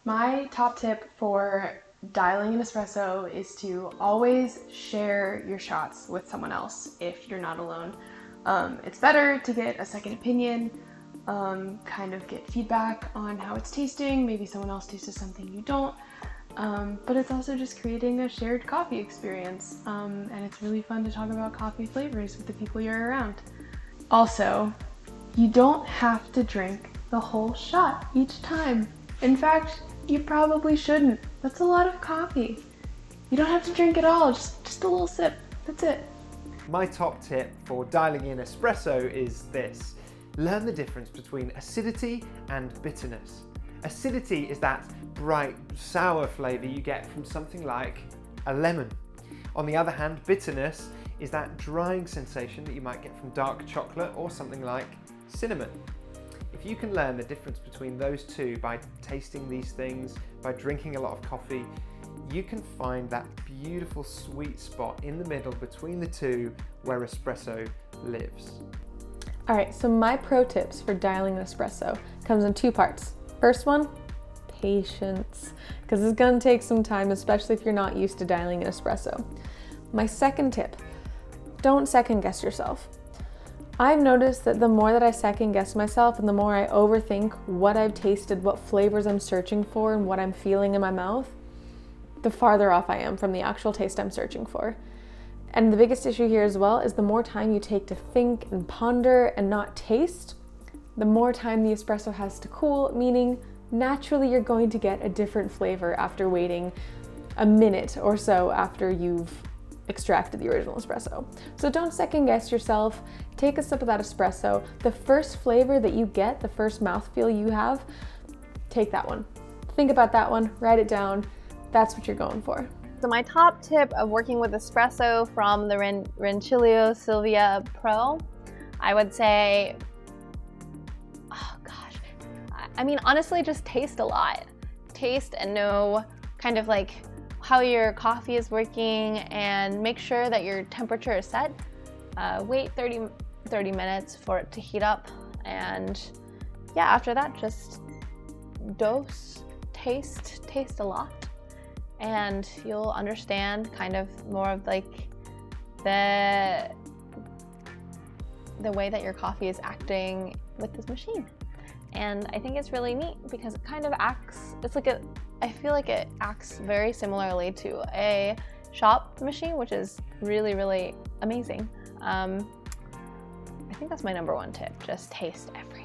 My top tip for dialing an espresso is to always share your shots with someone else if you're not alone. It's better to get a second opinion, kind of get feedback on how it's tasting. Maybe someone else tasted something you don't. But it's also just creating a shared coffee experience. And it's really fun to talk about coffee flavors with the people you're around. Also, you don't have to drink the whole shot each time. In fact, you probably shouldn't. That's a lot of coffee. You don't have to drink it all, just a little sip. That's it. My top tip for dialing in espresso is this. Learn the difference between acidity and bitterness. Acidity is that bright, sour flavour you get from something like a lemon. On the other hand, bitterness is that drying sensation that you might get from dark chocolate or something like cinnamon. If you can learn the difference between those two by tasting these things, by drinking a lot of coffee, you can find that beautiful sweet spot in the middle between the two where espresso lives. All right, so my pro tips for dialing an espresso comes in two parts. First one, patience, because it's gonna take some time, especially if you're not used to dialing an espresso. My second tip, don't second guess yourself. I've noticed that the more that I second guess myself and the more I overthink what I've tasted, what flavors I'm searching for, and what I'm feeling in my mouth, the farther off I am from the actual taste I'm searching for. And the biggest issue here as well is the more time you take to think and ponder and not taste, the more time the espresso has to cool, meaning naturally you're going to get a different flavor after waiting a minute or so after you've extracted the original espresso. So don't second guess yourself. Take a sip of that espresso. The first flavor that you get, the first mouthfeel you have, take that one. Think about that one, write it down. That's what you're going for. So my top tip of working with espresso from the Rincilio Silvia Pro, I would say, I mean, honestly, just taste a lot. Taste and know kind of like how your coffee is working and make sure that your temperature is set. Wait 30 minutes for it to heat up. And yeah, after that, just dose, taste a lot. And you'll understand kind of more of like the way that your coffee is acting with this machine. And I think it's really neat because it kind of acts, I feel like it acts very similarly to a shop machine, which is really, really amazing. I think that's my number one tip, just taste everything.